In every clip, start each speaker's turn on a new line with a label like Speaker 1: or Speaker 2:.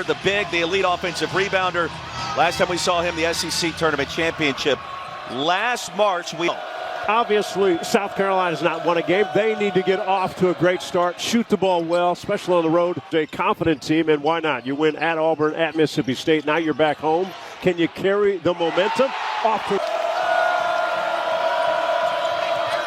Speaker 1: The big, the elite offensive rebounder. Last time we saw him, the SEC Tournament Championship. Last March,
Speaker 2: Obviously, South Carolina's not won a game. They need to get off to a great start, shoot the ball well, especially on the road. A confident team, and why not? You win at Auburn, at Mississippi State. Now you're back home. Can you carry the momentum off to...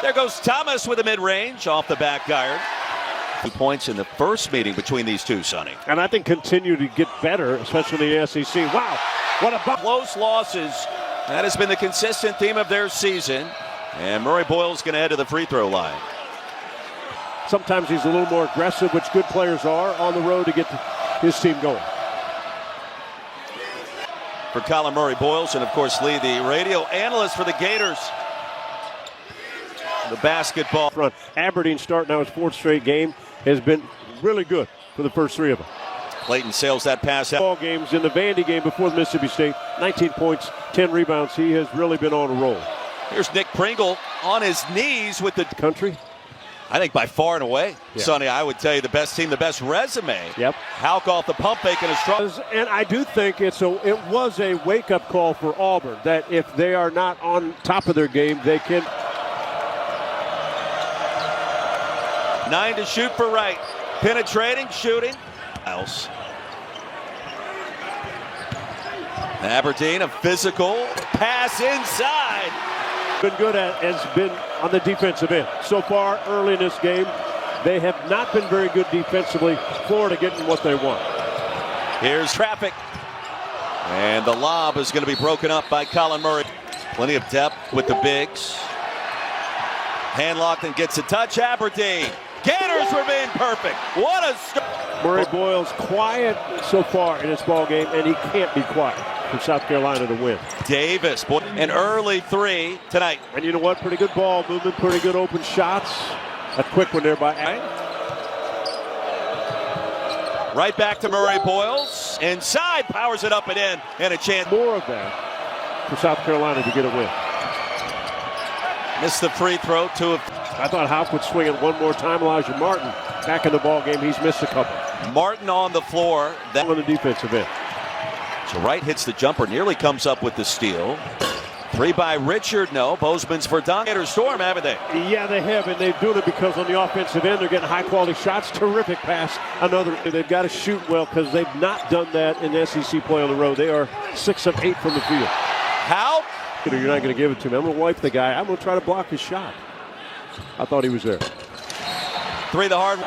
Speaker 1: There goes Thomas with a mid-range off the back iron. 2 points in the first meeting between these two, Sonny.
Speaker 2: And I think continue to get better, especially in the SEC. Wow, what a
Speaker 1: close losses. That has been the consistent theme of their season. And Murray Boyle's going to head to the free throw line.
Speaker 2: Sometimes he's a little more aggressive, which good players are on the road to get his team going.
Speaker 1: For Colin Murray Boyles, and of course Lee, the radio analyst for the Gators. The basketball
Speaker 2: front. Aberdeen starting now his fourth straight game has been really good for the first three of them.
Speaker 1: Clayton sails that pass out.
Speaker 2: Ball games in the Vandy game before the Mississippi State, 19 points, 10 rebounds. He has really been on a roll.
Speaker 1: Here's Nick Pringle on his knees with the
Speaker 2: country.
Speaker 1: I think by far and away, Sonny, I would tell you the best team, the best resume.
Speaker 2: Yep.
Speaker 1: Houck off the pump making a strong.
Speaker 2: And I do think it was a wake-up call for Auburn that if they are not on top of their game, they can.
Speaker 1: 9 to shoot for Wright. Penetrating, shooting. Else. Aberdeen, a physical pass inside.
Speaker 2: Been good at has been on the defensive end. So far early in this game, they have not been very good defensively. Florida getting what they want.
Speaker 1: Here's traffic. And the lob is going to be broken up by Colin Murray. Plenty of depth with the bigs. Handlocked and gets a touch. Aberdeen. Gators remain perfect. What a start.
Speaker 2: Murray Boyle's quiet so far in this ball game, and he can't be quiet for South Carolina to win.
Speaker 1: Davis, an early three tonight.
Speaker 2: And you know what? Pretty good ball movement, pretty good open shots. A quick one there by
Speaker 1: Right back to Murray Boyles. Inside, powers it up and in, and a chance.
Speaker 2: More of that for South Carolina to get a win.
Speaker 1: Missed the free throw.
Speaker 2: I thought Houck would swing it one more time. Elijah Martin back in the ball game. He's missed a couple.
Speaker 1: Martin on the floor.
Speaker 2: That on the defensive end.
Speaker 1: So Wright hits the jumper, nearly comes up with the steal. Three by Richard, no. Bozeman's for Gators storm, haven't they?
Speaker 2: Yeah, they have, and they're doing it because on the offensive end, they're getting high-quality shots. Terrific pass. They've got to shoot well because they've not done that in the SEC play on the road. They are 6 of 8 from the field.
Speaker 1: How?
Speaker 2: You're not going to give it to me. I'm going to wipe the guy. I'm going to try to block his shot. I thought he was there.
Speaker 1: Three the hard.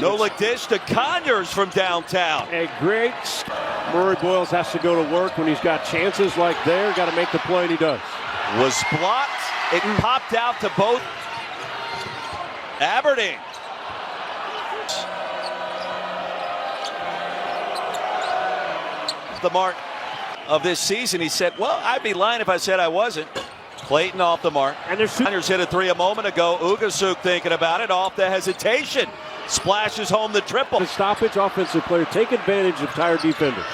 Speaker 1: No-look dish to Conyers from downtown.
Speaker 2: A great. Murray Boyles has to go to work when he's got chances like there. Got to make the play, and he does.
Speaker 1: Was blocked. It popped out to both. Aberdeen. The mark of this season, he said, well, I'd be lying if I said I wasn't. Clayton off the mark.
Speaker 2: And
Speaker 1: Conyers hit a three a moment ago. Ugasuk thinking about it off the hesitation. Splashes home the triple.
Speaker 2: The stoppage offensive player. Take advantage of tired defenders.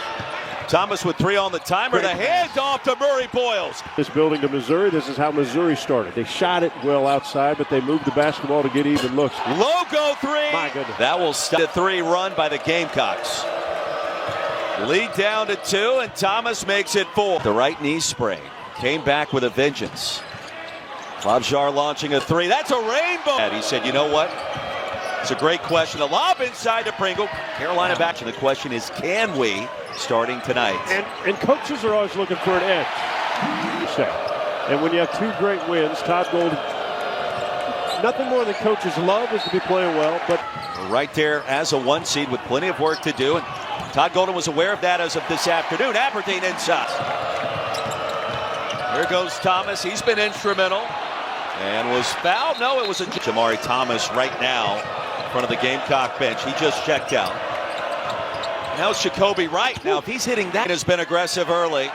Speaker 1: Thomas with three on the timer. The hands off to Murray Boyles.
Speaker 2: This building to Missouri, this is how Missouri started. They shot it well outside, but they moved the basketball to get even looks.
Speaker 1: Logo three.
Speaker 2: My goodness.
Speaker 1: That will stop the three run by the Gamecocks. Lead down to 2, and Thomas makes it 4. The right knee sprain. Came back with a vengeance. Labjar launching a three. That's a rainbow. And he said, you know what? It's a great question. The lob inside to Pringle. Carolina back. And the question is, can we, starting tonight?
Speaker 2: And coaches are always looking for an edge. And when you have 2 great wins, Todd Golden, nothing more than coaches love is to be playing well. But
Speaker 1: right there as a 1 seed with plenty of work to do. And Todd Golden was aware of that as of this afternoon. Aberdeen inside. Here goes Thomas. He's been instrumental. And was fouled. No, it was a Jamari Thomas right now in front of the Gamecock bench. He just checked out. Now Jacoby Wright. Now if he's hitting that, it has been aggressive early.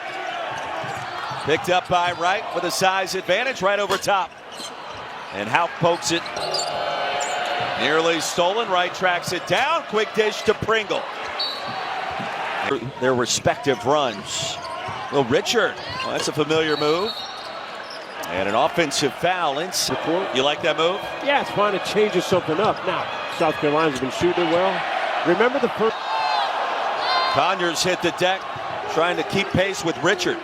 Speaker 1: Picked up by Wright with a size advantage right over top. And Houck pokes it. Nearly stolen. Wright tracks it down. Quick dish to Pringle. Their respective runs. Well, Richard, well, that's a familiar move. And an offensive foul. You like that move?
Speaker 2: Yeah, it's fine. It changes something up. Now, South Carolina's been shooting well. Remember the first.
Speaker 1: Conyers hit the deck, trying to keep pace with Richard.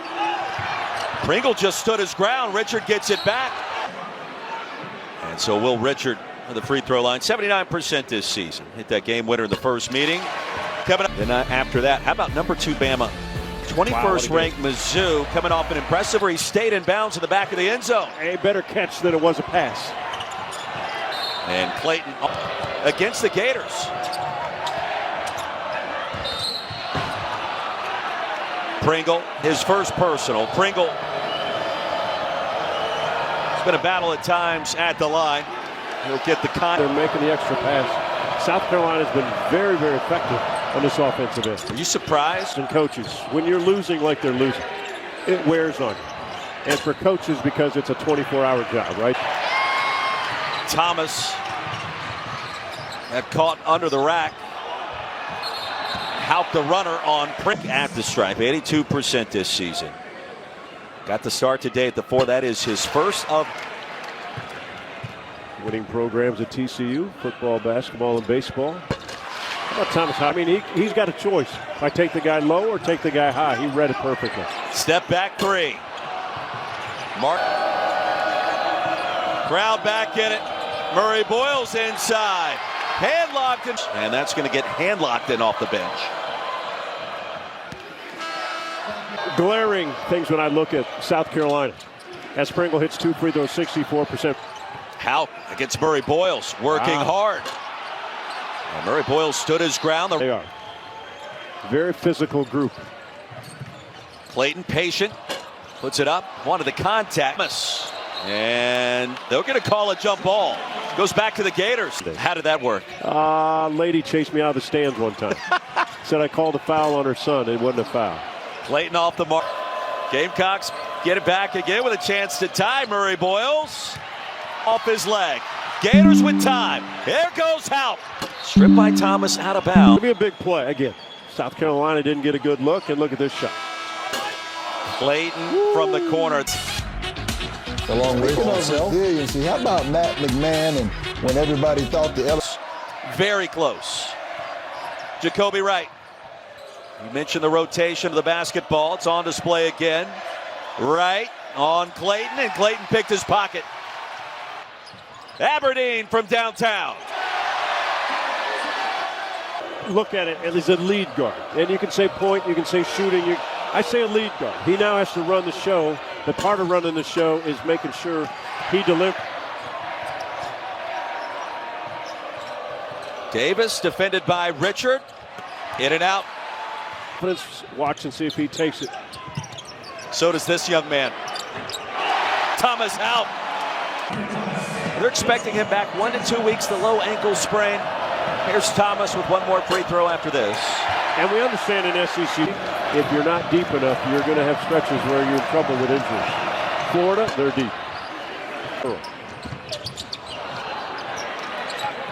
Speaker 1: Pringle just stood his ground. Richard gets it back. And so Will Richard at the free throw line, 79% this season. Hit that game winner in the first meeting. Coming up. Then after that, how about number 2 Bama? 21st ranked Mizzou coming off an impressive where he stayed in bounds in the back of the end zone.
Speaker 2: A better catch than it was a pass.
Speaker 1: And Clayton against the Gators. Pringle, his first personal. Pringle. It's been a battle at times at the line. He'll get the con.
Speaker 2: They're making the extra pass. South Carolina's been very, very effective on this offensive end.
Speaker 1: Are you surprised?
Speaker 2: And coaches, when you're losing like they're losing, it wears on you. And for coaches, because it's a 24-hour job, right?
Speaker 1: Thomas got caught under the rack. Houck the runner on Prick at the stripe. 82% this season. Got the start today at the 4. That is his first of
Speaker 2: winning programs at TCU, football, basketball, and baseball. How about Thomas? I mean, he's got a choice. If I take the guy low or take the guy high, he read it perfectly.
Speaker 1: Step back 3. Mark. Crowd back in it. Murray Boyles inside. Hand locked in. And that's going to get hand locked in off the bench.
Speaker 2: Glaring things when I look at South Carolina. As Pringle hits 2 free throws, 64%.
Speaker 1: Houck against Murray Boyles, working hard. And Murray Boyles stood his ground.
Speaker 2: They are. Very physical group.
Speaker 1: Clayton patient, puts it up, wanted the contact. And they're going to call a jump ball. Goes back to the Gators. How did that work?
Speaker 2: Lady chased me out of the stands one time. Said I called a foul on her son. It wasn't a foul.
Speaker 1: Clayton off the mark. Gamecocks get it back again with a chance to tie. Murray Boyles off his leg. Gators with time. There goes Houck. Stripped by Thomas out of bounds.
Speaker 2: It'll be a big play again. South Carolina didn't get a good look, and look at this shot.
Speaker 1: Clayton from the corner.
Speaker 3: Along with resiliency. How about Matt McMahon and when everybody thought the
Speaker 1: very close. Jacoby Wright. You mentioned the rotation of the basketball. It's on display again. Wright on Clayton, and Clayton picked his pocket. Aberdeen from downtown.
Speaker 2: Look at it, and he's a lead guard. And you can say point, you can say shooting. I say a lead guard. He now has to run the show. The part of running the show is making sure he delivers.
Speaker 1: Davis defended by Richard. In and out.
Speaker 2: Let's watch and see if he takes it.
Speaker 1: So does this young man. Thomas out. They're expecting him back 1 to 2 weeks, the low ankle sprain. Here's Thomas with one more free throw after this.
Speaker 2: And we understand in SEC, if you're not deep enough, you're going to have stretches where you're in trouble with injuries. Florida, they're deep.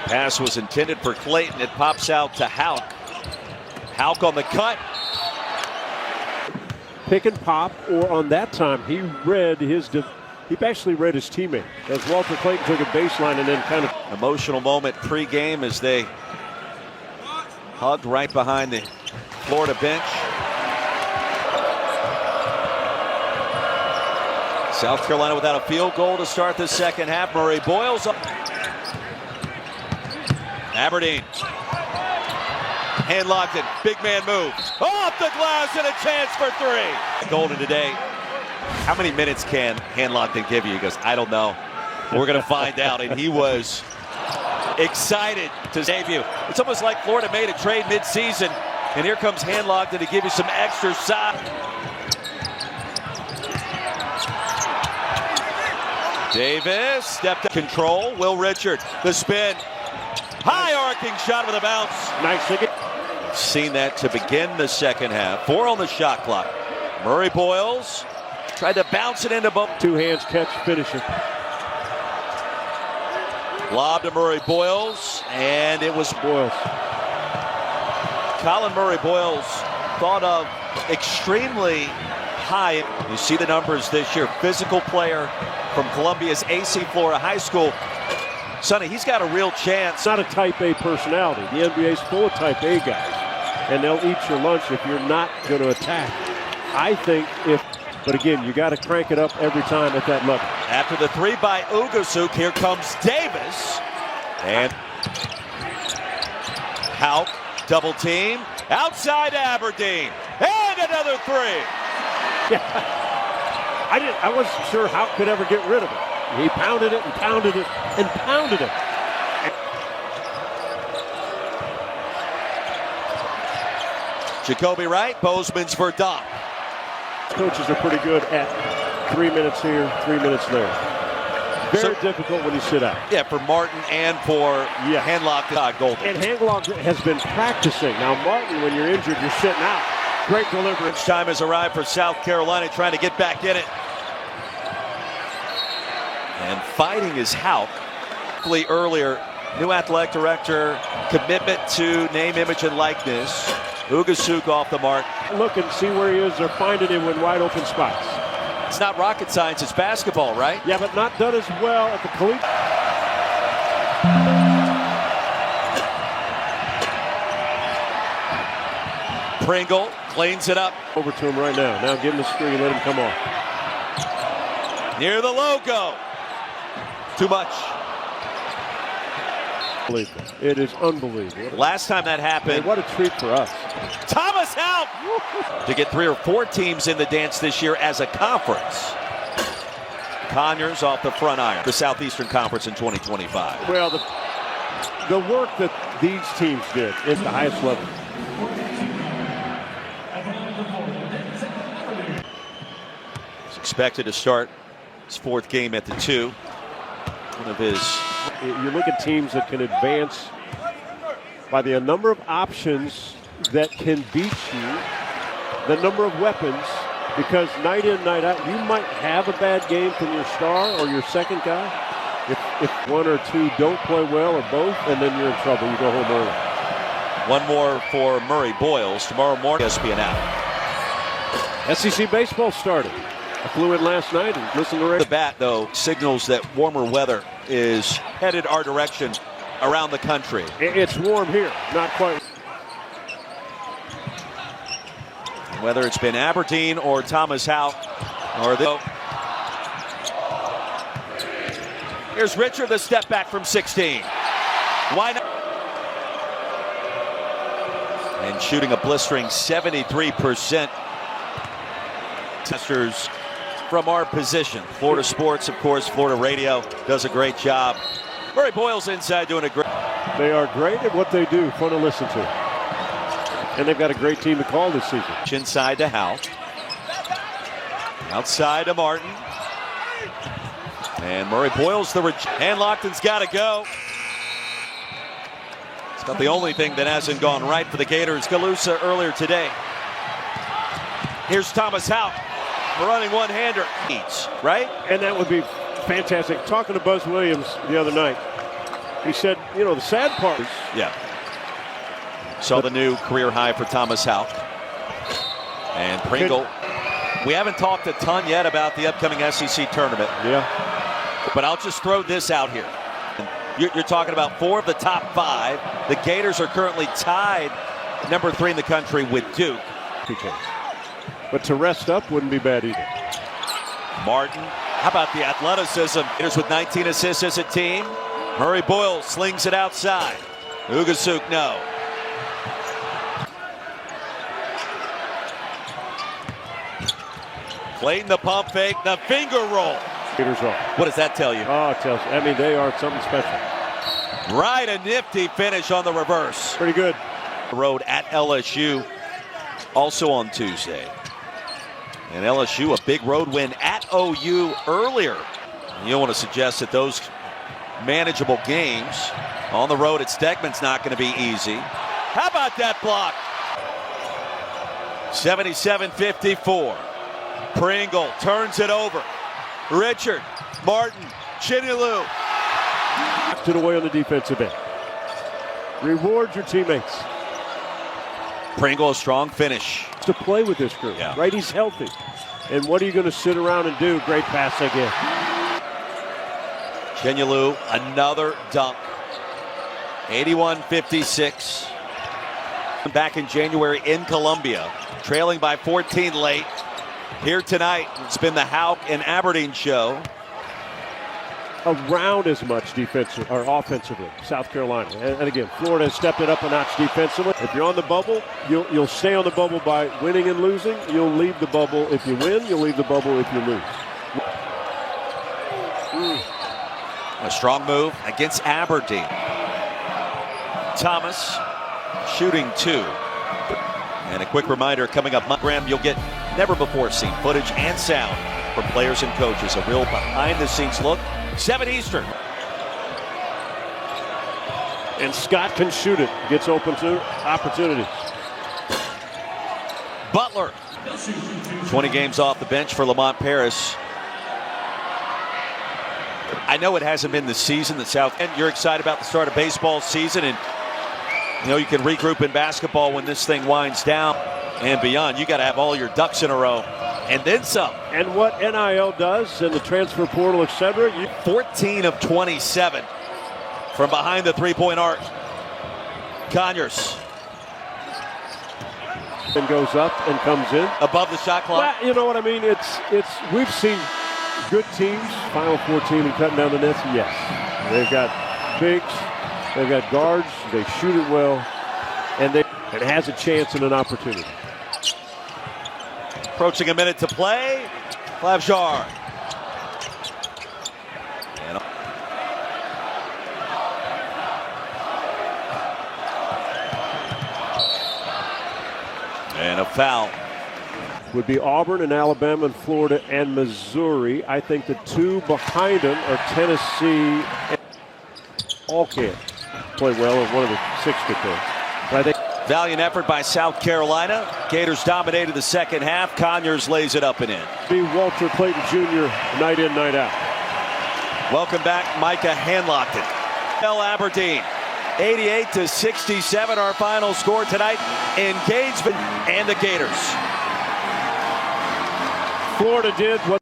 Speaker 1: Pass was intended for Clayton. It pops out to Houck. Houck on the cut.
Speaker 2: Pick and pop, or on that time, he actually read his teammate as Walter Clayton took a baseline and then kind of.
Speaker 1: Emotional moment pregame as they hugged right behind the Florida bench. South Carolina without a field goal to start the second half. Murray Boyles up. Aberdeen. Hand locked it. Big man move. Off the glass and a chance for 3. Golden today. How many minutes can Hand Lockton give you? He goes, I don't know. We're going to find out. And he was excited to debut. It's almost like Florida made a trade midseason. And here comes Hand Lockton to give you some extra size. Davis stepped up. Control. Will Richard. The spin. High arcing shot with a bounce.
Speaker 2: Nice ticket.
Speaker 1: Seen that to begin the second half. 4 on the shot clock. Murray Boyles tried to bounce it into both.
Speaker 2: 2 hands catch, finisher.
Speaker 1: Lob to Murray Boyles, and it was
Speaker 2: Boyles.
Speaker 1: Colin Murray Boyles, thought of extremely high. You see the numbers this year. Physical player from Columbia's AC Florida High School. Sonny, he's got a real chance.
Speaker 2: It's not a type A personality. The NBA's full of type A guys. and they'll eat your lunch if you're not going to attack. I think but again, you got to crank it up every time at that level.
Speaker 1: After the three by Ugasuk, here comes Davis. And Hauk, double team, outside Aberdeen. And another three.
Speaker 2: Yeah. I wasn't sure Hauk could ever get rid of it. He pounded it and pounded it and pounded it.
Speaker 1: Jacoby Wright, Bozeman's for Doc.
Speaker 2: Coaches are pretty good at 3 minutes here, 3 minutes there. Very difficult when you sit out.
Speaker 1: Yeah, for Martin and for Handlock Golden.
Speaker 2: And Handlock has been practicing. Now, Martin, when you're injured, you're sitting out. Great delivery.
Speaker 1: Time has arrived for South Carolina trying to get back in it. And fighting is Hauk. Earlier, new athletic director, commitment to name, image, and likeness. Ugasuk off the mark.
Speaker 2: Look and see where he is. They're finding him in wide open spots.
Speaker 1: It's not rocket science, it's basketball, right?
Speaker 2: Yeah, but not done as well at the collegiate.
Speaker 1: Pringle cleans it up.
Speaker 2: Over to him right now. Now give him the screen, let him come off.
Speaker 1: Near the logo. Too much.
Speaker 2: It is unbelievable.
Speaker 1: Last time that happened.
Speaker 2: What a treat for us.
Speaker 1: Thomas out to get 3 or 4 teams in the dance this year as a conference. Conyers off the front iron. The Southeastern Conference in 2025.
Speaker 2: Well, the work that these teams did is the highest level.
Speaker 1: He's expected to start his 4th game at the 2. One of his.
Speaker 2: You look at teams that can advance by the number of options that can beat you, the number of weapons, because night in, night out, you might have a bad game from your star or your second guy. If 1 or 2 don't play well or both, and then you're in trouble. You go home early.
Speaker 1: One more for Murray Boyles. Tomorrow morning, ESPN out.
Speaker 2: SEC baseball started. I flew in last night and listened to
Speaker 1: the bat, though, signals that warmer weather is headed our direction around the country.
Speaker 2: It's warm here, not quite.
Speaker 1: Whether it's been Aberdeen or Thomas Hauk or here's Richard, the step back from 16. Why not? And shooting a blistering 73%. Testers from our position. Florida Sports, of course, Florida Radio does a great job. Murray Boyles inside doing a great.
Speaker 2: They are great at what they do, fun to listen to. And they've got a great team to call this season.
Speaker 1: Inside to Hauk. Outside to Martin. And Murray Boyles, and Lockton's got to go. It's not the only thing that hasn't gone right for the Gators. Galusa earlier today. Here's Thomas Hauk. Running one-hander. Right?
Speaker 2: And that would be fantastic. Talking to Buzz Williams the other night, he said, you know, the sad part is...
Speaker 1: Yeah. Saw the new career high for Thomas Hauk. And Pringle. We haven't talked a ton yet about the upcoming SEC tournament.
Speaker 2: Yeah.
Speaker 1: But I'll just throw this out here. You're talking about 4 of the top 5. The Gators are currently tied number 3 in the country with Duke.
Speaker 2: But to rest up wouldn't be bad either.
Speaker 1: Martin, how about the athleticism? Gators with 19 assists as a team. Murray Boyles slings it outside. Ugasuk, no. Clayton the pump fake, the finger roll.
Speaker 2: Gators off.
Speaker 1: What does that tell you?
Speaker 2: Oh, it tells you. I mean, they are something special.
Speaker 1: Right, a nifty finish on the reverse.
Speaker 2: Pretty good.
Speaker 1: Road at LSU, also on Tuesday. And LSU, a big road win at OU earlier. You don't want to suggest that those manageable games on the road at Stegman's not going to be easy. How about that block? 77-54. Pringle turns it over. Richard, Martin, Chinelu.
Speaker 2: Knocked it away on the defensive end. Reward your teammates.
Speaker 1: Pringle, a strong finish.
Speaker 2: To play with this group, right? He's healthy. And what are you going to sit around and do? Great pass again.
Speaker 1: Chinelu, another dunk. 81-56. Back in January in Columbia, trailing by 14 late. Here tonight, it's been the Houck and Aberdeen show.
Speaker 2: Around as much defensive or offensively, South Carolina. And again, Florida has stepped it up a notch defensively. If you're on the bubble, you'll stay on the bubble by winning and losing. You'll leave the bubble if you win. You'll leave the bubble if you lose.
Speaker 1: A strong move against Aberdeen. Thomas shooting 2. And a quick reminder coming up, Graham, you'll get never-before-seen footage and sound from players and coaches. A real behind-the-scenes look. 7 Eastern.
Speaker 2: And Scott can shoot it. Gets open to opportunities.
Speaker 1: Butler. 20 games off the bench for Lamont Paris. I know it hasn't been the season that South End. You're excited about the start of baseball season, and you know you can regroup in basketball when this thing winds down and beyond. You got to have all your ducks in a row. And then some.
Speaker 2: And what NIL does and the transfer portal, etc.
Speaker 1: 14 of 27 from behind the three-point arc. Conyers.
Speaker 2: And goes up and comes in.
Speaker 1: Above the shot clock.
Speaker 2: Well, you know what I mean? We've seen good teams, Final Four team, and cutting down the nets. Yes. They've got bigs. They've got guards. They shoot it well. And it has a chance and an opportunity.
Speaker 1: Approaching a minute to play. Clavjar. And a foul.
Speaker 2: Would be Auburn and Alabama and Florida and Missouri. I think the 2 behind them are Tennessee. And all can play well, and one of the 6 could play. But I think
Speaker 1: valiant effort by South Carolina. Gators dominated the second half. Conyers lays it up and in.
Speaker 2: Be Walter Clayton Jr. night in, night out.
Speaker 1: Welcome back, Micah Hanlockton. Aberdeen, 88-67. Our final score tonight in Gainesville and the Gators.
Speaker 2: Florida did what